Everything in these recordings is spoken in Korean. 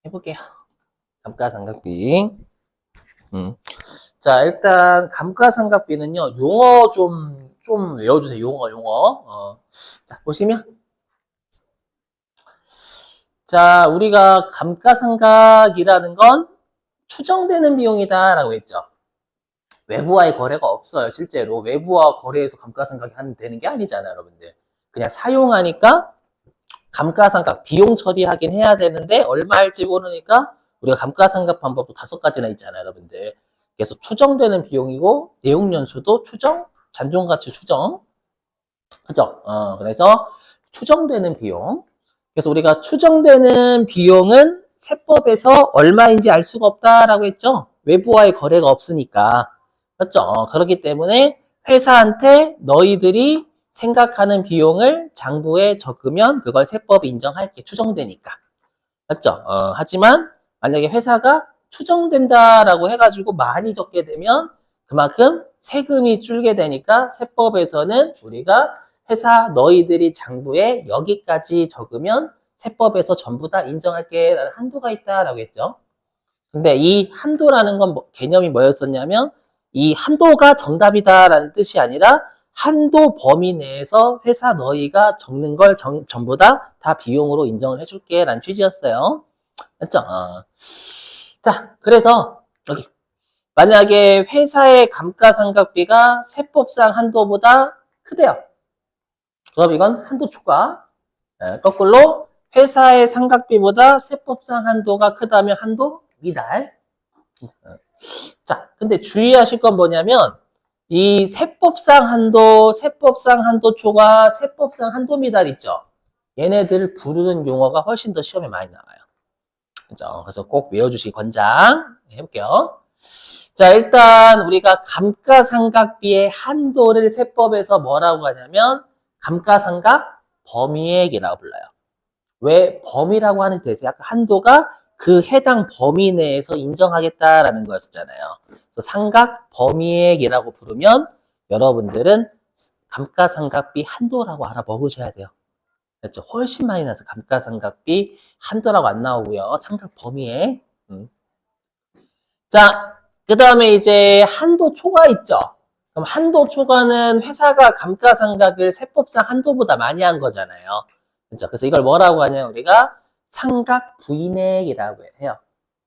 해볼게요. 감가상각비. 자, 일단 감가상각비는요. 용어 좀 외워주세요. 용어. 자, 보시면 자, 우리가 감가상각이라는 건 추정되는 비용이다라고 했죠. 외부와의 거래가 없어요. 실제로 외부와 거래해서 감가상각이 되는 게 아니잖아요, 여러분들. 그냥 사용하니까 감가상각 비용 처리하긴 해야 되는데 얼마 할지 모르니까 우리가 감가상각 방법도 5가지나 있잖아요, 여러분들. 그래서 추정되는 비용이고 내용연수도 추정, 잔존가치 추정, 그죠? 그래서 추정되는 비용. 그래서 우리가 추정되는 비용은 세법에서 얼마인지 알 수가 없다라고 했죠. 외부와의 거래가 없으니까. 맞죠? 그렇기 때문에 회사한테 너희들이 생각하는 비용을 장부에 적으면 그걸 세법이 인정할게. 추정되니까. 맞죠? 하지만 만약에 회사가 추정된다라고 해가지고 많이 적게 되면 그만큼 세금이 줄게 되니까 세법에서는 우리가 회사 너희들이 장부에 여기까지 적으면 세법에서 전부 다 인정할게 라는 한도가 있다라고 했죠. 근데 이 한도라는 건 개념이 뭐였었냐면 이 한도가 정답이다라는 뜻이 아니라 한도 범위 내에서 회사 너희가 적는 걸 전부 다 비용으로 인정을 해줄게 라는 취지였어요. 맞죠? 자, 그래서 여기 만약에 회사의 감가상각비가 세법상 한도보다 크대요. 그럼 이건 한도 초과. 거꾸로 회사의 상각비보다 세법상 한도가 크다면 한도 미달. 자, 근데 주의하실 건 뭐냐면 이 세법상 한도, 세법상 한도 초과, 세법상 한도 미달 있죠. 얘네들을 부르는 용어가 훨씬 더 시험에 많이 나와요. 그죠? 그래서 꼭 외워주시기 권장 해볼게요. 자, 일단 우리가 감가상각비의 한도를 세법에서 뭐라고 하냐면 감가상각 범위액이라고 불러요. 왜 범위라고 하는지 대세요? 아까 한도가 그 해당 범위 내에서 인정하겠다라는 거였잖아요. 그래서 상각 범위액이라고 부르면 여러분들은 감가상각비 한도라고 알아먹으셔야 돼요. 그렇죠? 훨씬 많이 나서 감가상각비 한도라고 안 나오고요. 상각 범위액. 자, 그 다음에 이제 한도 초과 있죠. 그럼 한도 초과는 회사가 감가상각을 세법상 한도보다 많이 한 거잖아요. 그렇죠? 그래서 이걸 뭐라고 하냐면 우리가 상각 부인액이라고 해요.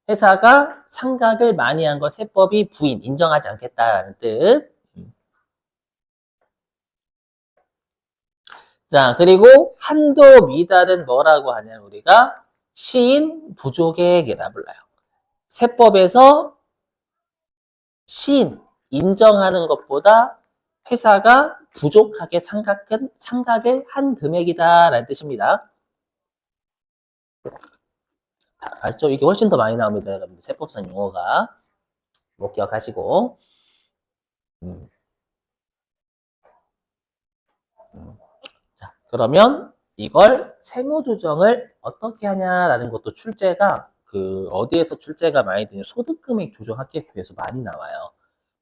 회사가 상각을 많이 한 걸 세법이 부인, 인정하지 않겠다라는 뜻. 자, 그리고 한도 미달은 뭐라고 하냐면 우리가 시인 부족액이라 불러요. 세법에서 시인, 인정하는 것보다 회사가 부족하게 상각을 한 금액이다라는 뜻입니다. 알죠? 이게 훨씬 더 많이 나옵니다, 여러분들. 세법상 용어가. 뭐 기억하시고. 자, 그러면 이걸 세무조정을 어떻게 하냐라는 것도 출제가 어디에서 출제가 많이 되냐 소득금액 조정 합계표에서 많이 나와요.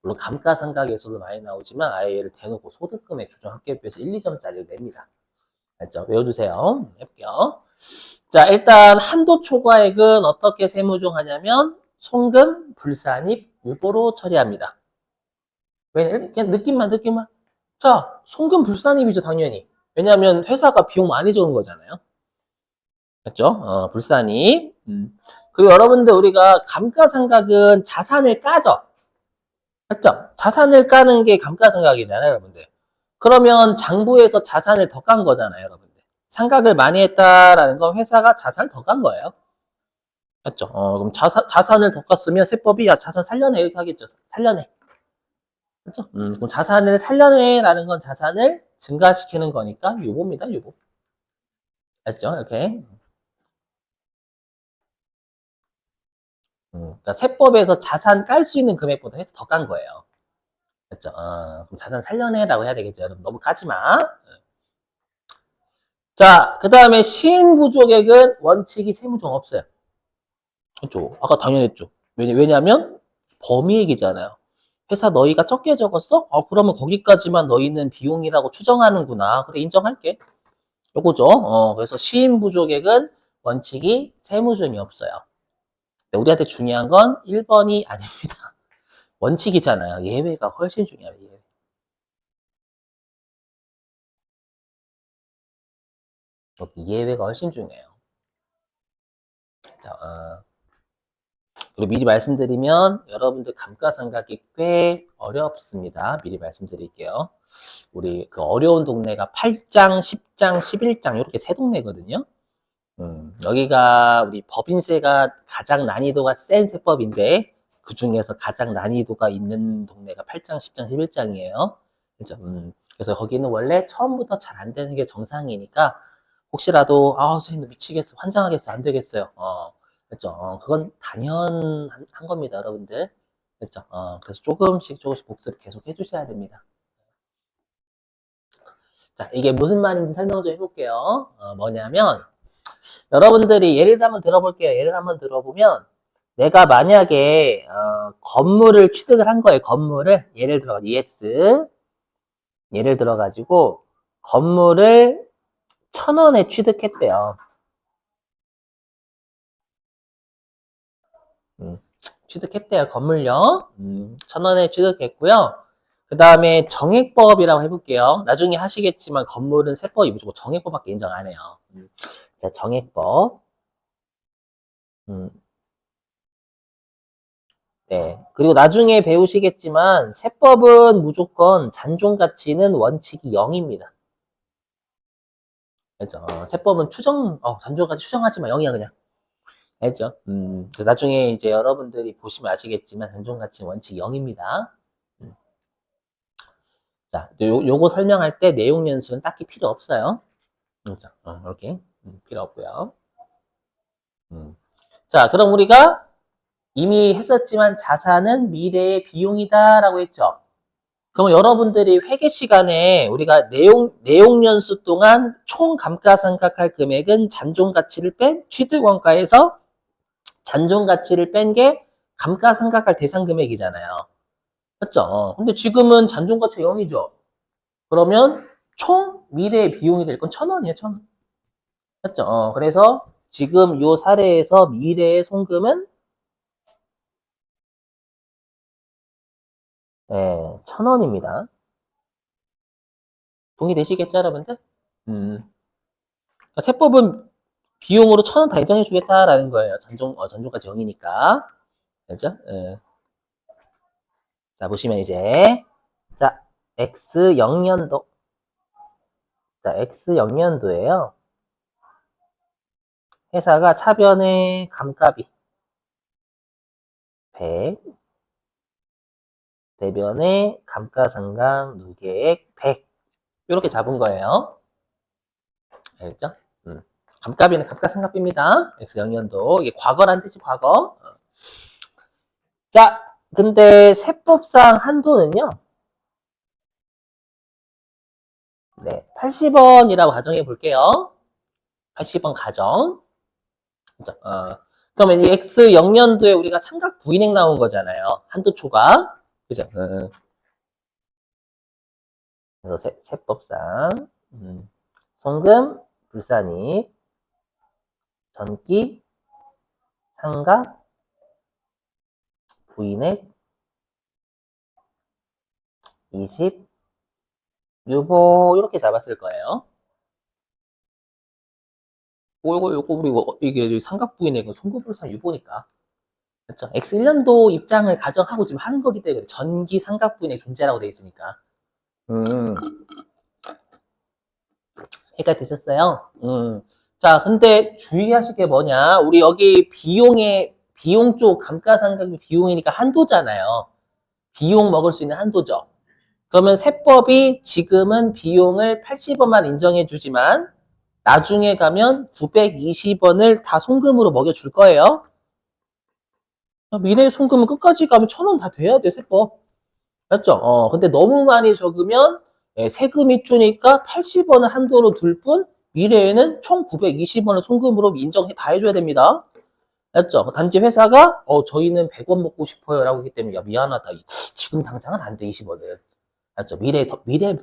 물론 감가상각에서도 많이 나오지만 아예 얘를 대놓고 소득금액 조정 합계표에서 1, 2점짜리를 냅니다. 알죠? 외워주세요. 해볼게요. 자, 일단 한도 초과액은 어떻게 세무조정하냐면 송금, 불산입, 유보로 처리합니다. 왜? 그냥 느낌만. 자, 송금 불산입이죠, 당연히. 왜냐하면 회사가 비용 많이 적은 거잖아요. 맞죠? 불산입. 그리고 여러분들 우리가 감가상각은 자산을 까죠. 맞죠? 자산을 까는 게 감가상각이잖아요, 여러분들. 그러면 장부에서 자산을 더 깐 거잖아요, 여러분들. 상각을 많이 했다라는 건 회사가 자산을 더 깐 거예요. 맞죠? 그럼 자산을 더 깠으면 세법이 야, 자산 살려내 이렇게 하겠죠. 살려내. 그렇죠? 그럼 자산을 살려내라는 건 자산을 증가시키는 거니까 유보입니다, 유보. 알죠? 이렇게. 그러니까 세법에서 자산 깔 수 있는 금액보다 해서 더 깐 거예요. 그렇죠? 그럼 자산 살려내라고 해야 되겠죠. 여러분 너무 까지 마. 자, 그 다음에 시인부족액은 원칙이 세무조정 없어요. 그렇죠? 아까 당연했죠. 왜냐하면 범위액이잖아요. 회사 너희가 적게 적었어? 그러면 거기까지만 너희는 비용이라고 추정하는구나. 그래, 인정할게. 요거죠. 그래서 시인부족액은 원칙이 세무조정이 없어요. 우리한테 중요한 건 1번이 아닙니다. 원칙이잖아요. 예외가 훨씬 중요해요. 예외. 여기 예외가 훨씬 중요해요. 자, 그리고 미리 말씀드리면 여러분들 감가상각이 꽤 어렵습니다. 미리 말씀드릴게요. 우리 그 어려운 동네가 8장, 10장, 11장 이렇게 세 동네거든요. 여기가 우리 법인세가 가장 난이도가 센 세법인데 그 중에서 가장 난이도가 있는 동네가 8장, 10장, 11장이에요. 그죠? 그래서 거기는 원래 처음부터 잘 안 되는 게 정상이니까 혹시라도 선생님 미치겠어, 환장하겠어, 안 되겠어요. 그렇죠? 그건 당연한 겁니다, 여러분들. 그렇죠? 그래서 조금씩 복습 계속 해주셔야 됩니다. 자, 이게 무슨 말인지 설명 좀 해볼게요. 뭐냐면 여러분들이 예를 한번 들어볼게요. 예를 한번 들어보면 내가 만약에 건물을 취득을 한 거예요. 건물을 예를 들어 EX 예를 들어 가지고 건물을 1,000원에 취득했대요. 취득했대요. 건물요. 1,000원에 취득했고요. 그 다음에 정액법이라고 해볼게요. 나중에 하시겠지만 건물은 세법이 무조건 정액법밖에 인정 안 해요. 자, 정액법. 네. 그리고 나중에 배우시겠지만 세법은 무조건 잔존 가치는 원칙이 0입니다. 알죠? 세법은 잔존 가치 추정하지 마. 0이야 그냥. 알죠? 그래서 나중에 이제 여러분들이 보시면 아시겠지만 잔존 가치 원칙 0입니다. 자, 요거 설명할 때 내용 연수는 딱히 필요 없어요. 그렇죠? 이렇게 필요 없고요. 자, 그럼 우리가 이미 했었지만 자산은 미래의 비용이다라고 했죠. 그럼 여러분들이 회계 시간에 우리가 내용 연수 동안 총 감가상각할 금액은 잔존 가치를 뺀 취득 원가에서 잔존 가치를 뺀 게 감가상각할 대상 금액이잖아요. 맞죠? 근데 지금은 잔존 가치 0이죠. 그러면 총 미래의 비용이 될 건 1,000원이에요, 1,000원. 맞죠? 그래서 지금 요 사례에서 미래의 송금은 1,000원입니다. 동의되시겠죠, 여러분들? 그러니까 세법은 비용으로 1,000원 다 인정해 주겠다라는 거예요. 잔존가치 0이니까. 그죠? 자, 보시면 이제, 자, X 0년도. 자, X 0년도에요. 회사가 차변의 감가비 100, 대변의 감가상각 누계액 100. 이렇게 잡은 거예요. 알겠죠? 감가비는 감가상각비입니다. X 0년도. 이게 과거란 뜻이 과거. 자, 근데 세법상 한도는요. 네, 80원이라고 가정해 볼게요. 80원 가정. 그러면 이 X 0년도에 우리가 삼각 부인액 나온 거잖아요. 한도 초과. 그죠? 그래서 세법상 송금, 불산입, 전기, 삼각, 부인액, 20, 유보 이렇게 잡았을 거예요. 요거 우리 이게 삼각부인액은 송금불산 유보니까. 그렇죠? X 1년도 입장을 가정하고 지금 하는 거기 때문에 전기 삼각부인액 존재라고 되어 있으니까. 음. 해가 되셨어요? 자, 근데 주의하실 게 뭐냐? 우리 여기 비용 쪽 감가상각비 비용이니까 한도잖아요. 비용 먹을 수 있는 한도죠. 그러면 세법이 지금은 비용을 80원만 인정해 주지만 나중에 가면 920원을 다 송금으로 먹여줄 거예요. 미래 송금은 끝까지 가면 1,000원 다 돼야 돼, 세법. 맞죠? 근데 너무 많이 적으면 세금이 주니까 80원을 한도로 둘 뿐 미래에는 총 920원을 송금으로 인정해 다 해줘야 됩니다. 맞죠? 단지 회사가 저희는 100원 먹고 싶어요 라고 하기 때문에 야 미안하다. 지금 당장은 안 돼, 20원은. 맞죠? 미래에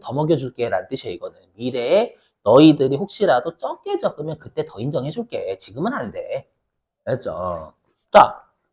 더 먹여줄게 라는 뜻이에요, 이거는. 미래에 너희들이 혹시라도 적게 적으면 그때 더 인정해줄게. 지금은 안 돼. 알죠? 자,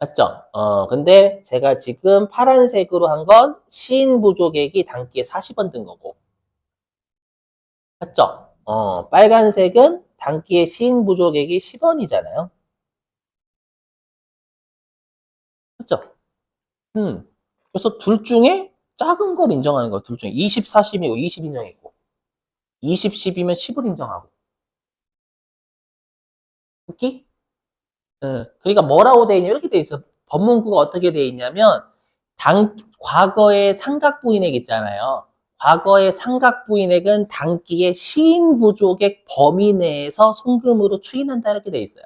맞죠? 근데 제가 지금 파란색으로 한 건 시인부족액이 단기에 40원 든 거고. 맞죠? 빨간색은 단기에 시인부족액이 10원이잖아요. 맞죠? 그래서 둘 중에 작은 걸 인정하는 거예요. 둘 중에 20, 40이고 20 인정했고 20, 10이면 10을 인정하고. 오케이? 그러니까 뭐라고 돼 있냐 이렇게 돼 있어. 법문구가 어떻게 돼 있냐면 과거의 삼각부인액 있잖아요. 과거의 삼각부인액은 단기의 시인부족액 범위 내에서 송금으로 추인한다 이렇게 돼 있어요.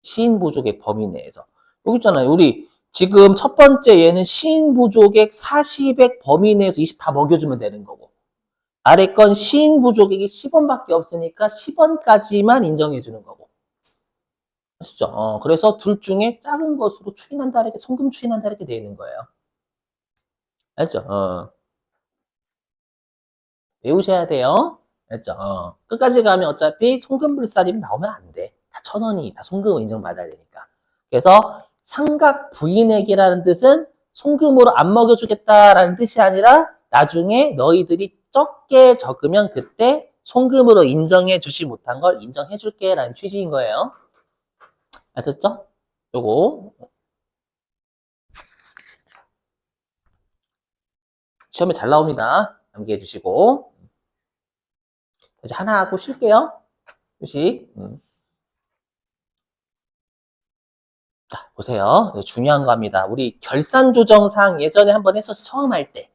시인부족액 범위 내에서. 여기 있잖아요. 우리 지금 첫 번째 얘는 시인부족액 40액 범위 내에서 20 다 먹여주면 되는 거고. 아래 건 시인부족액이 10원밖에 없으니까 10원까지만 인정해 주는 거고. 아시죠? 그래서 둘 중에 작은 것으로 추인한다 이렇게 송금 추인한다 이렇게 돼 있는 거예요. 알죠? 외우셔야 돼요. 알죠? 끝까지 가면 어차피 송금불사님 나오면 안 돼. 다 1,000원이 다 송금을 인정받아야 되니까. 그래서 삼각 부인액이라는 뜻은 송금으로 안 먹여주겠다라는 뜻이 아니라 나중에 너희들이 적게 적으면 그때 송금으로 인정해 주지 못한 걸 인정해 줄게 라는 취지인 거예요. 아셨죠? 요거 시험에 잘 나옵니다. 암기해 주시고. 이제 하나 하고 쉴게요. 휴식. 자, 보세요. 중요한 겁니다. 우리 결산 조정 사항 예전에 한번 했었죠. 처음 할 때.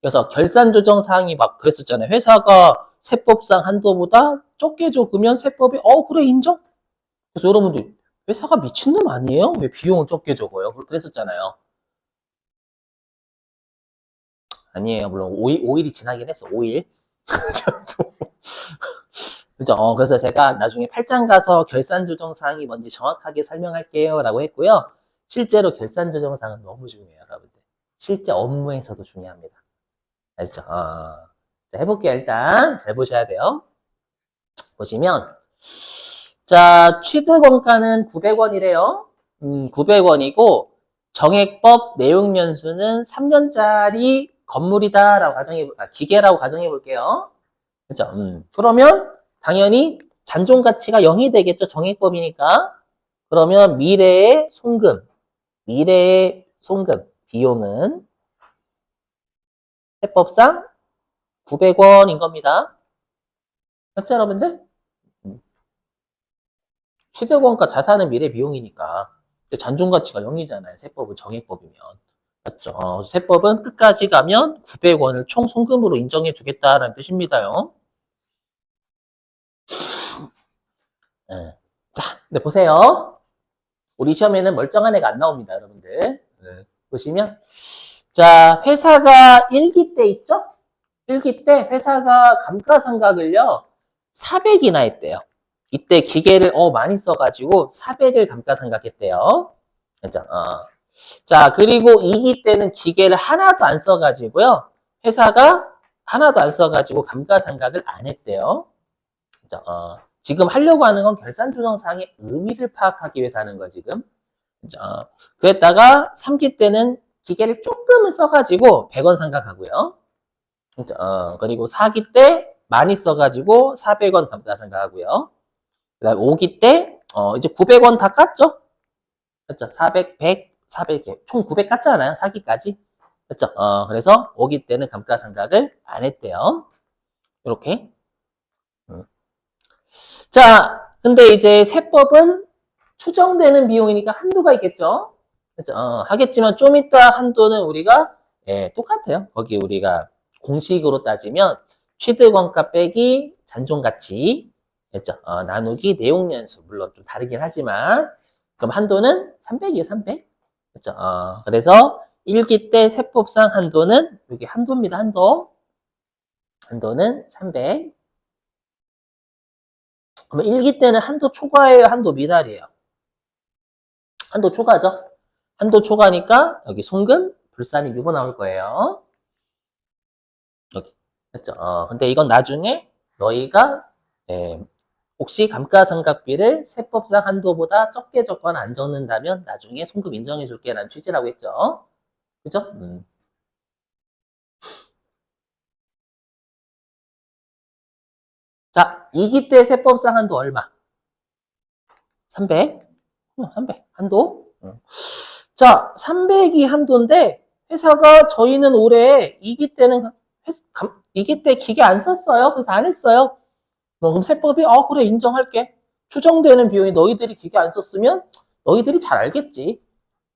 그래서 결산 조정 사항이 막 그랬었잖아요. 회사가 세법상 한도보다 적게 적으면 세법이 그래 인정? 그래서 여러분들 회사가 미친놈 아니에요? 왜 비용을 적게 적어요? 그랬었잖아요. 아니에요. 물론 5일이 지나긴 했어. 5일. 그죠? 그래서 제가 나중에 8장 가서 결산 조정 사항이 뭔지 정확하게 설명할게요. 라고 했고요. 실제로 결산 조정 사항은 너무 중요해요. 여러분들. 실제 업무에서도 중요합니다. 알죠? 자, 해볼게요. 일단 잘 보셔야 돼요. 보시면 자 취득원가는 900원이래요. 900원이고 정액법 내용연수는 3년짜리 건물이다라고 기계라고 가정해 볼게요. 그죠? 그러면 당연히 잔존가치가 0이 되겠죠. 정액법이니까. 그러면 미래의 송금 비용은 세법상 900원인 겁니다. 맞죠, 여러분들? 취득원가 자산은 미래 비용이니까 잔존가치가 0이잖아요. 세법은 정액법이면. 맞죠? 세법은 끝까지 가면 900원을 총 송금으로 인정해 주겠다라는 뜻입니다요. 네. 자, 근데 보세요. 우리 시험에는 멀쩡한 애가 안 나옵니다, 여러분들. 네. 보시면 자, 회사가 1기 때 있죠? 1기 때 회사가 감가상각을요. 400이나 했대요. 이때 기계를 많이 써가지고 400을 감가상각했대요. 그죠? 자, 그리고 2기 때는 기계를 하나도 안 써가지고요. 회사가 하나도 안 써가지고 감가상각을 안 했대요. 그죠? 지금 하려고 하는 건 결산조정사항의 의미를 파악하기 위해서 하는 거 지금. 그죠? 그랬다가 3기 때는 기계를 조금은 써가지고 100원 상각하고요. 그죠? 그리고 4기 때 많이 써가지고 400원 감가상각하고요. 그 다음에 5기 때 이제 900원 다 깠죠? 그렇죠? 400, 100, 400, 총 900 깠잖아요. 4기까지. 그렇죠? 그래서 5기 때는 감가상각을 안 했대요. 이렇게. 자, 근데 이제 세법은 추정되는 비용이니까 한도가 있겠죠? 그렇죠? 하겠지만 좀 이따 한도는 우리가 똑같아요. 거기 우리가 공식으로 따지면 취득원가 빼기 잔존가치 그렇죠? 나누기 내용연수 물론 좀 다르긴 하지만 그럼 한도는 300이에요. 300. 그렇죠? 그래서 1기 때 세법상 한도는 여기 한도입니다. 한도는 300. 그러면 1기 때는 한도 초과예요. 한도 미달이에요. 한도 초과죠. 한도 초과니까 여기 송금 불산이 미고 나올 거예요. 여기. 그렇죠? 근데 이건 나중에 너희가 혹시 감가상각비를 세법상 한도보다 적게 적거나 안 적는다면 나중에 송금 인정해 줄게라는 취지라고 했죠. 그죠? 자, 이기 때 세법상 한도 얼마? 300. 300. 한도. 자, 300이 한도인데 회사가 저희는 올해 이기 때는 2기 때 기계 안 썼어요. 그래서 안 했어요. 그럼 세법이 그래 인정할게. 추정되는 비용이 너희들이 기계 안 썼으면 너희들이 잘 알겠지.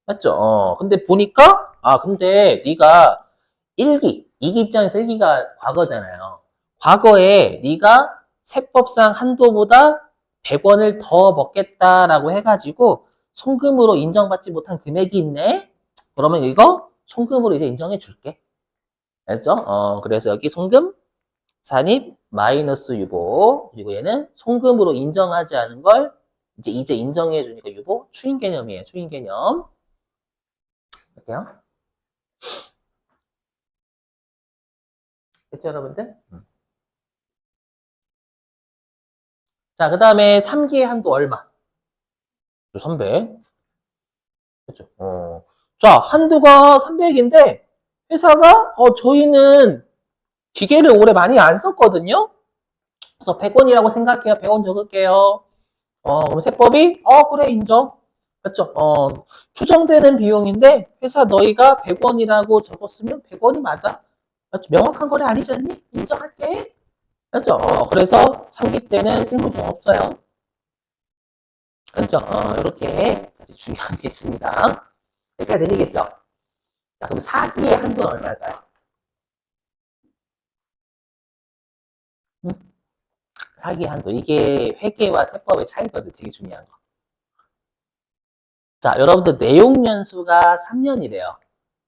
맞죠? 근데 보니까 근데 네가 1기, 2기 입장에서 1기가 과거잖아요. 과거에 네가 세법상 한도보다 100원을 더 먹겠다라고 해가지고 송금으로 인정받지 못한 금액이 있네? 그러면 이거 송금으로 이제 인정해 줄게. 알죠? 그래서 여기 송금, 산입, 마이너스 유보. 그리고 얘는 송금으로 인정하지 않은 걸 이제 인정해 주니까 유보. 추인 개념이에요. 추인 개념. 할게요. 됐죠, 여러분들? 자, 그 다음에 3기의 한도 얼마? 300. 그렇죠. 자, 한도가 300인데 회사가 저희는 기계를 올해 많이 안 썼거든요. 그래서 100원이라고 생각해요. 100원 적을게요. 그럼 세법이 그래 인정. 맞죠? 추정되는 비용인데 회사 너희가 100원이라고 적었으면 100원이 맞아. 맞죠? 명확한 거래 아니지 않니? 인정할게. 맞죠? 그래서 3기 때는 세무조 없어요. 맞죠? 이렇게 중요한 게 있습니다. 여기까지 되시겠죠? 자, 그럼 4기의 한도는 얼마일까요? 4기 한도. 이게 회계와 세법의 차이거든. 되게 중요한 거. 자, 여러분들 내용 연수가 3년이래요.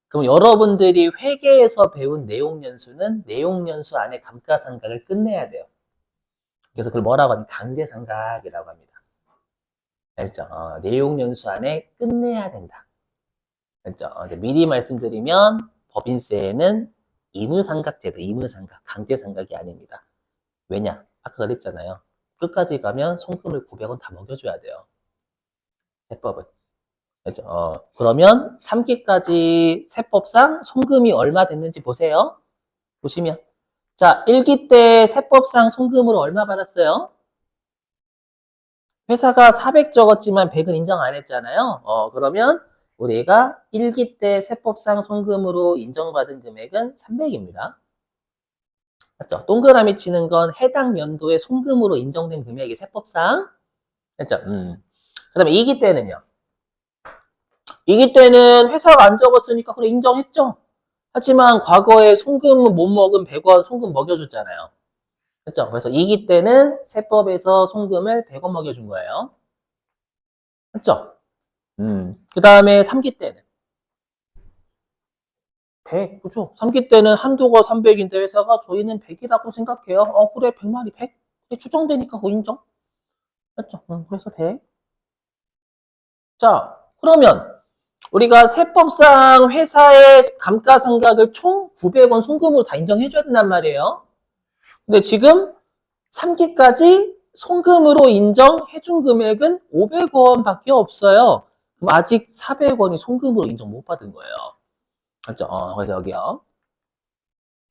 그럼 여러분들이 회계에서 배운 내용 연수는 내용 연수 안에 감가상각을 끝내야 돼요. 그래서 그걸 뭐라고 하면 강제상각이라고 합니다. 알죠? 내용 연수 안에 끝내야 된다. 알죠? 미리 말씀드리면 법인세에는 임의상각제도, 임의상각, 강제상각이 아닙니다. 왜냐? 아까 그랬잖아요. 끝까지 가면 송금을 900원 다 먹여줘야 돼요. 세법은. 그렇죠? 그러면 3기까지 세법상 송금이 얼마 됐는지 보세요. 보시면. 자, 1기 때 세법상 송금으로 얼마 받았어요? 회사가 400 적었지만 100은 인정 안 했잖아요. 그러면 우리가 1기 때 세법상 송금으로 인정받은 금액은 300입니다. 맞죠? 동그라미 치는 건 해당 연도에 송금으로 인정된 금액이 세법상. 맞죠? 그 다음에 2기 때는요. 2기 때는 회사가 안 적었으니까 그래 인정했죠. 하지만 과거에 송금 못 먹은 100원 송금 먹여줬잖아요. 그렇죠? 그래서 2기 때는 세법에서 송금을 100원 먹여준 거예요. 그렇죠? 그 다음에 3기 때는 100, 그죠? 3기 때는 한도가 300인데 회사가 저희는 100이라고 생각해요. 그래, 100만이 100? 그래, 추정되니까 그거 인정? 그렇죠? 그래서 100. 자, 그러면 우리가 세법상 회사의 감가상각을 총 900원 송금으로 다 인정해줘야 된단 말이에요. 근데 지금 3기까지 송금으로 인정해준 금액은 500원밖에 없어요. 그럼 아직 400원이 송금으로 인정 못 받은 거예요. 맞죠? 그래서 여기요.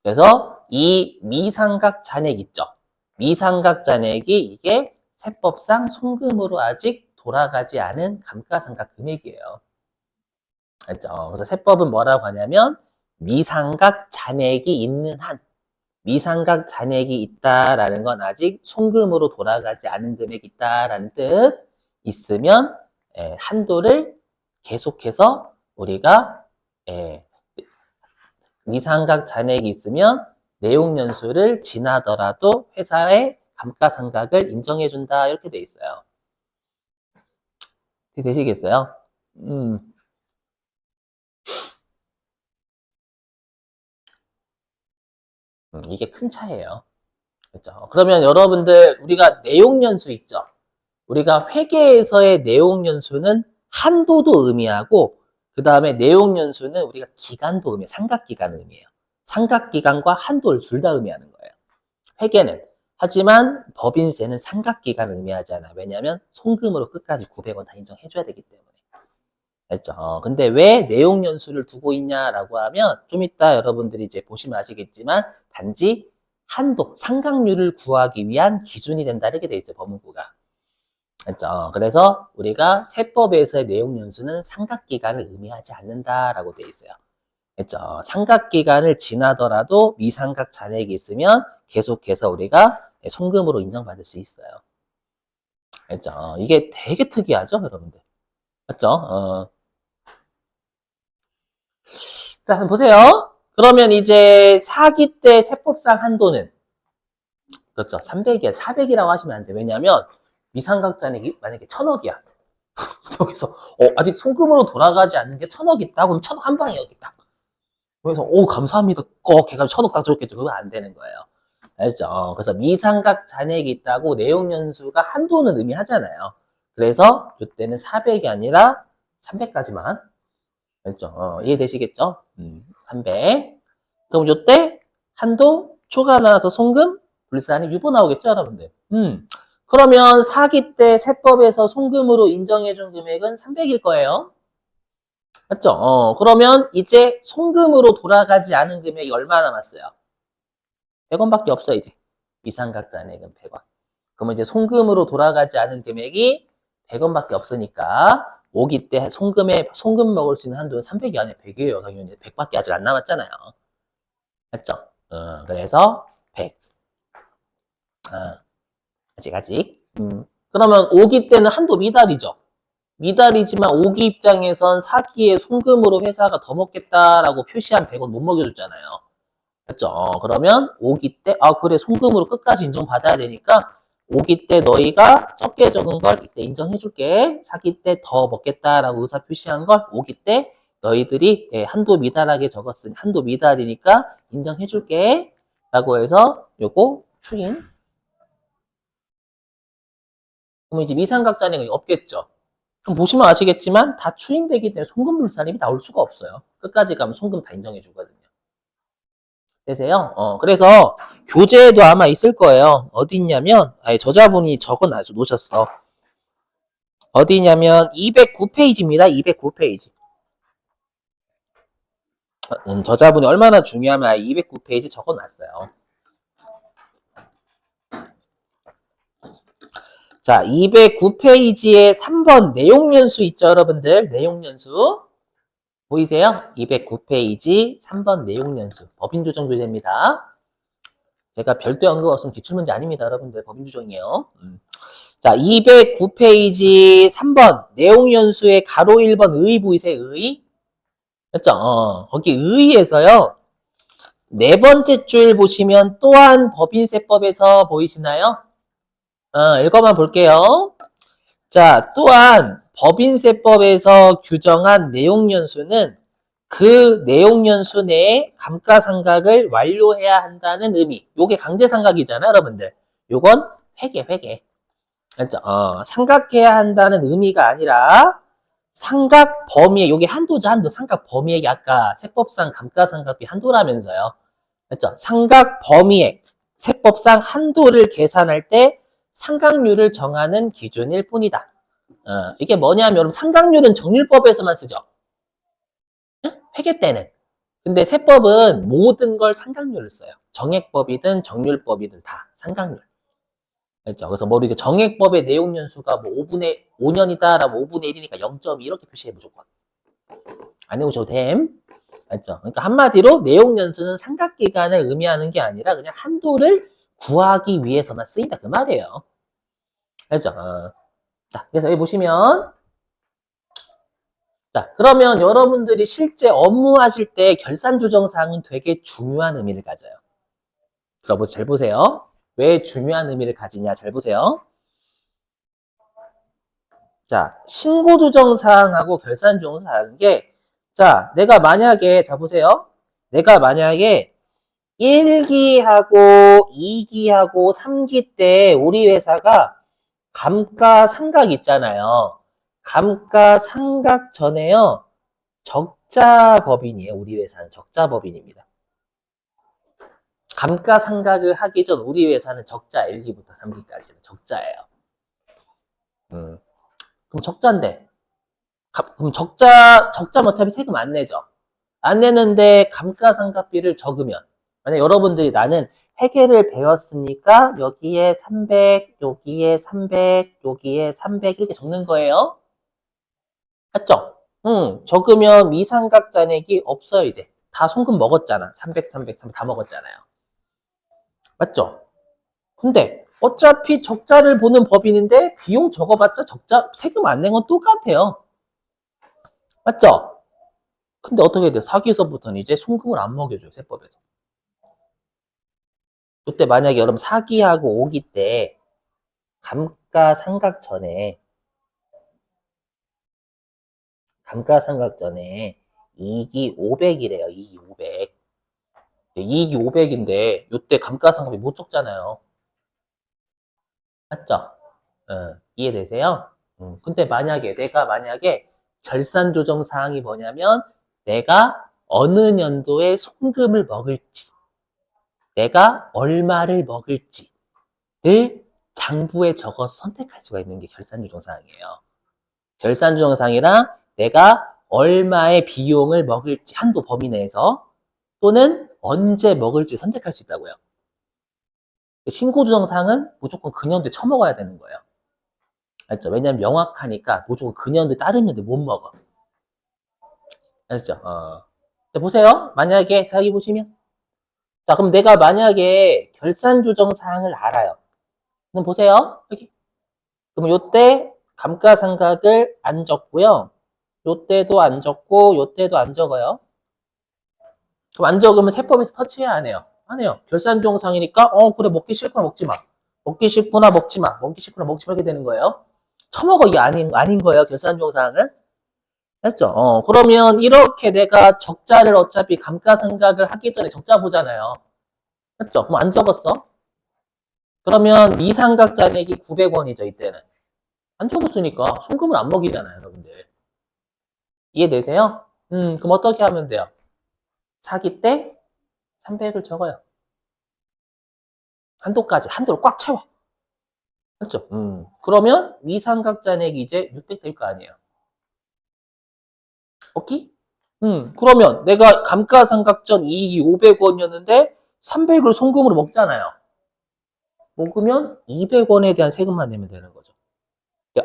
그래서 이 미상각 잔액 있죠? 미상각 잔액이 이게 세법상 송금으로 아직 돌아가지 않은 감가상각 금액이에요. 알죠? 그래서 세법은 뭐라고 하냐면 미상각 잔액이 있는 한, 미상각 잔액이 있다라는 건 아직 송금으로 돌아가지 않은 금액이 있다라는 뜻 있으면 한도를 계속해서 우리가 미상각 잔액이 있으면 내용 연수를 지나더라도 회사의 감가상각을 인정해준다 이렇게 돼 있어요. 되시겠어요? 이게 큰 차이예요. 그렇죠? 그러면 여러분들 우리가 내용 연수 있죠? 우리가 회계에서의 내용 연수는 한도도 의미하고 그 다음에 내용 연수는 우리가 기간도 의미해요. 삼각기간을 의미해요. 삼각기간과 한도를 둘 다 의미하는 거예요. 회계는 하지만 법인세는 상각기간을 의미하잖아. 왜냐하면 송금으로 끝까지 900원 다 인정해줘야 되기 때문에. 알죠? 근데 왜 내용연수를 두고 있냐라고 하면 좀 이따 여러분들이 이제 보시면 아시겠지만 단지 한도, 상각률을 구하기 위한 기준이 된다 이렇게 돼 있어요. 법문구가. 알죠? 그래서 우리가 세법에서의 내용연수는 상각기간을 의미하지 않는다라고 돼 있어요. 알죠? 상각기간을 지나더라도 미상각 잔액이 있으면 계속해서 우리가 송금으로 인정받을 수 있어요. 알죠? 이게 되게 특이하죠, 여러분들? 맞죠? 자, 한번 보세요. 그러면 이제 사기 때 세법상 한도는 그렇죠. 300이야. 400이라고 하시면 안 돼. 왜냐하면 미상각 잔액이 만약에 1000억이야. 여기서 아직 송금으로 돌아가지 않는 게 1000억 있다. 그럼 1000억 한 방에 여기 딱. 그래서 감사합니다. 꼭 해가지고 1000억 딱 줬겠죠. 그러면 안 되는 거예요. 알죠? 그래서 미상각 잔액이 있다고 내용연수가 한도는 의미하잖아요. 그래서 이때는 400이 아니라 300까지만. 알죠? 이해되시겠죠? 300. 그럼 이때 한도 초과 나와서 송금 불산이 유보 나오겠죠, 여러분들? 그러면 사기 때 세법에서 송금으로 인정해준 금액은 300일 거예요. 맞죠? 그러면 이제 송금으로 돌아가지 않은 금액이 얼마 남았어요? 100원밖에 없어, 이제. 미상각 잔액은 100원. 그러면 이제 송금으로 돌아가지 않은 금액이 100원밖에 없으니까 오기 때 송금 먹을 수 있는 한도는 300이 아니라 100이에요. 당연히 100밖에 아직 안 남았잖아요. 맞죠? 그래서 100. 아직. 그러면 오기 때는 한도 미달이죠. 미달이지만 오기 입장에선 사기에 송금으로 회사가 더 먹겠다라고 표시한 100원 못 먹여줬잖아요. 맞죠? 그러면 오기 때, 그래, 송금으로 끝까지 인정받아야 되니까 오기 때 너희가 적게 적은 걸 이때 인정해줄게. 사기 때 더 먹겠다라고 의사 표시한 걸 오기 때 너희들이 한도 미달하게 적었으니 한도 미달이니까 인정해줄게. 라고 해서 요거 추인. 그럼 이제 미상각 잔액은 없겠죠. 그럼 보시면 아시겠지만 다 추인되기 때문에 송금불산입이 나올 수가 없어요. 끝까지 가면 송금 다 인정해주거든요. 되세요? 그래서 교재에도 아마 있을 거예요. 어디 있냐면, 저자분이 적어 놓으셨어. 어디냐면 209페이지입니다. 209페이지. 저자분이 얼마나 중요하면 209페이지 적어 놨어요. 자, 209페이지에 3번 내용연수 있죠, 여러분들? 내용연수. 보이세요? 209페이지 3번 내용연수. 법인조정 교재입니다. 제가 별도 언급 없으면 기출문제 아닙니다, 여러분들. 법인조정이에요. 자, 209페이지 3번 내용연수의 가로 1번 의 보이세요? 의? 맞죠? 거기 의에서요. 네 번째 줄 보시면 또한 법인세법에서 보이시나요? 읽어만 볼게요. 자, 또한 법인세법에서 규정한 내용연수는 그 내용연수 내에 감가상각을 완료해야 한다는 의미. 요게 강제상각이잖아요, 여러분들. 요건 회계. 맞죠? 상각해야 한다는 의미가 아니라 상각 범위에 요게 한도죠, 한도. 상각 범위액이 아까 세법상 감가상각비 한도라면서요. 맞죠? 상각 범위액, 세법상 한도를 계산할 때 상각률을 정하는 기준일 뿐이다. 이게 뭐냐면 여러분 상각률은 정률법에서만 쓰죠. 회계 때는. 근데 세법은 모든 걸 상각률을 써요. 정액법이든 정률법이든 다 상각률. 알죠? 그래서 뭐 이게 정액법의 내용 연수가 뭐 5분의 5년이다라고 5분의 1이니까 0.2 이렇게 표시해 무조건. 안 해오셔도 됨. 알죠? 그러니까 한마디로 내용 연수는 상각기간을 의미하는 게 아니라 그냥 한도를 구하기 위해서만 쓰인다 그 말이에요. 알죠? 자, 그래서 여기 보시면 자, 그러면 여러분들이 실제 업무하실 때 결산조정사항은 되게 중요한 의미를 가져요. 잘 보세요. 왜 중요한 의미를 가지냐 잘 보세요. 자, 신고조정사항하고 결산조정사항인 게 자, 내가 만약에 자 보세요. 내가 만약에 1기하고 2기하고 3기 때 우리 회사가 감가상각 있잖아요. 감가상각 전에요. 적자법인이에요. 우리 회사는 적자법인입니다. 감가상각을 하기 전 우리 회사는 적자 1기부터 3기까지는 적자예요. 그럼 적자인데, 그럼 적자면 어차피 세금 안 내죠. 안 내는데 감가상각비를 적으면, 만약 여러분들이 나는 회계를 배웠으니까 여기에 300, 여기에 300, 여기에 300 이렇게 적는 거예요. 맞죠? 적으면 미상각 잔액이 없어요, 이제. 다 송금 먹었잖아. 300, 300, 300 다 먹었잖아요. 맞죠? 근데 어차피 적자를 보는 법인인데 비용 적어봤자 적자 세금 안 낸 건 똑같아요. 맞죠? 근데 어떻게 돼요? 사기서부터는 이제 송금을 안 먹여줘요, 세법에서. 그때 만약에 여러분 사기하고 오기 때 감가상각 전에 이익이 500이래요. 이익이 500. 이익이 500인데 요때 감가상각비 못 적잖아요. 맞죠? 이해되세요? 근데 만약에 결산 조정 사항이 뭐냐면 내가 어느 년도에 송금을 먹을지, 내가 얼마를 먹을지를 장부에 적어서 선택할 수가 있는 게 결산 조정 사항이에요. 결산 조정 사항이랑 내가 얼마의 비용을 먹을지 한도 범위 내에서 또는 언제 먹을지 선택할 수 있다고요. 신고 조정 사항은 무조건 그 년도에 처먹어야 되는 거예요. 알죠? 왜냐면 명확하니까 무조건 그 년도에 다른 년도에 못 먹어. 알죠? 자, 보세요. 만약에, 자, 여기 보시면. 자, 그럼 내가 만약에 결산 조정 사항을 알아요. 그럼 보세요. 여기. 그럼 요때 감가상각을 안 적고요. 요때도 안 적고, 요때도 안 적어요. 그럼 안 적으면 세법에서 터치해야 안 해요. 안 해요. 결산 조정 사항이니까, 그래, 먹기 싫구나, 먹지 마. 먹기 싫구나, 먹지 마. 먹기 싫구나, 먹지 마. 이렇게 되는 거예요. 처먹어, 이게 아닌 거예요. 결산 조정 사항은. 했죠. 그러면 이렇게 내가 적자를 어차피 감가상각을 하기 전에 적자 보잖아요. 했죠. 그럼 안 적었어? 그러면 미상각 잔액이 900원이죠, 이때는. 안 적었으니까 송금을 안 먹이잖아요, 여러분들. 이해되세요? 그럼 어떻게 하면 돼요? 사기 때 300을 적어요. 한도를 꽉 채워. 했죠. 그러면 미상각 잔액이 이제 600 될 거 아니에요. 오케이? 그러면 내가 감가상각전 이익이 500원이었는데 300을 송금으로 먹잖아요. 먹으면 200원에 대한 세금만 내면 되는 거죠.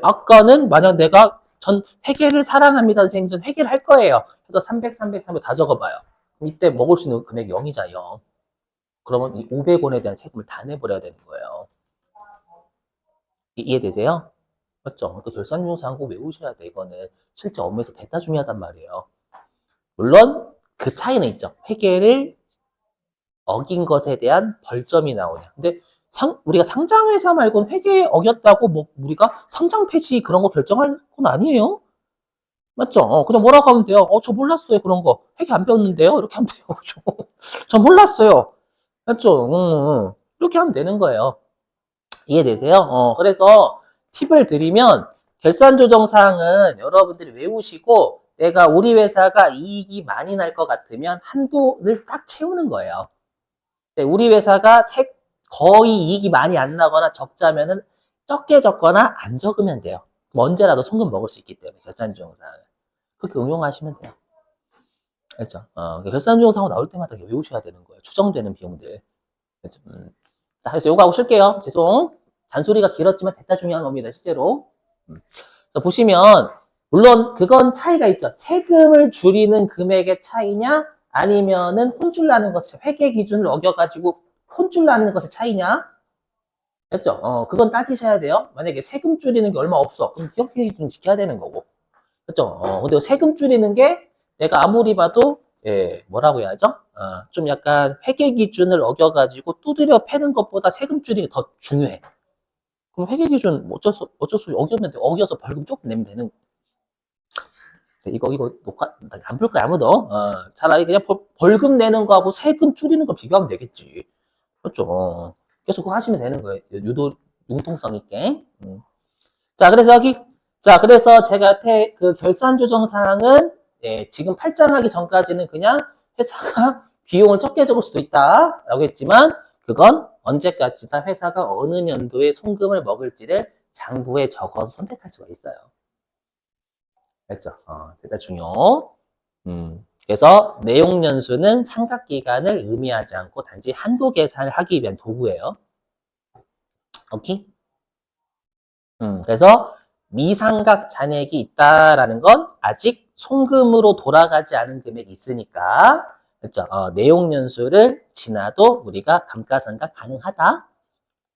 아까는 만약 내가 전 회계를 사랑합니다 선생님 회계를 할 거예요. 그래서 300, 300, 300 다 적어봐요. 이때 먹을 수 있는 금액 0이자 0. 그러면 이 500원에 대한 세금을 다 내버려야 되는 거예요. 이해되세요? 맞죠? 또 결산조사 꼭 외우셔야 돼. 이거는 실제 업무에서 대다 중요하단 말이에요. 물론 그 차이는 있죠. 회계를 어긴 것에 대한 벌점이 나오냐. 근데 우리가 상장회사 말고는 회계 어겼다고 뭐 우리가 상장 폐지 그런 거 결정할 건 아니에요. 맞죠? 그냥 뭐라고 하면 돼요. 저 몰랐어요. 그런 거. 회계 안 배웠는데요. 이렇게 하면 돼요. 저 몰랐어요. 맞죠? 이렇게 하면 되는 거예요. 이해되세요? 그래서 팁을 드리면 결산 조정 사항은 여러분들이 외우시고 내가 우리 회사가 이익이 많이 날 것 같으면 한도를 딱 채우는 거예요. 우리 회사가 거의 이익이 많이 안 나거나 적자면은 적게 적거나 안 적으면 돼요. 언제라도 송금 먹을 수 있기 때문에 결산조정사항을 그렇게 응용하시면 돼요. 그렇죠? 결산조정사항 나올 때마다 외우셔야 되는 거예요. 추정되는 비용들. 그렇죠? 그래서 요거 하고 쉴게요. 죄송. 잔소리가 길었지만 대다 중요한 겁니다. 실제로. 보시면 물론 그건 차이가 있죠. 세금을 줄이는 금액의 차이냐 아니면은 혼줄 나는 것이 회계 기준을 어겨가지고 혼줄 나는 것의 차이냐? 됐죠? 그건 따지셔야 돼요. 만약에 세금 줄이는 게 얼마 없어. 그럼 기업회계 기준 지켜야 되는 거고. 그렇죠? 근데 세금 줄이는 게 내가 아무리 봐도 뭐라고 해야죠? 좀 약간 회계 기준을 어겨가지고 두드려 패는 것보다 세금 줄이는 게 더 중요해. 그럼 회계 기준 어쩔 수 어기면 돼. 어겨서 벌금 조금 내면 되는 이거 녹화 안 볼 거야 아무도. 차라리 그냥 벌금 내는 거하고 세금 줄이는 거 비교하면 되겠지. 그렇죠. 계속 그거 하시면 되는 거예요. 융통성 있게. 자, 그래서 그래서 제가 그 결산 조정 사항은 지금 팔짱하기 전까지는 그냥 회사가 비용을 적게 적을 수도 있다라고 했지만 그건 언제까지나 회사가 어느 년도에 송금을 먹을지를 장부에 적어서 선택할 수가 있어요. 됐죠? 대단 중요. 그래서 내용 연수는 상각 기간을 의미하지 않고 단지 한도 계산을 하기 위한 도구예요. 오케이? 그래서 미상각 잔액이 있다라는 건 아직 송금으로 돌아가지 않은 금액이 있으니까 그렇죠? 내용 연수를 지나도 우리가 감가상각 가능하다.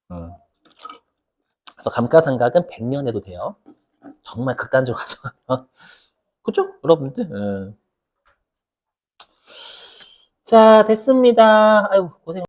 그래서 감가상각은 100년 해도 돼요. 정말 극단적으로 하죠. 그죠? 여러분들. 자, 됐습니다. 아유, 고생.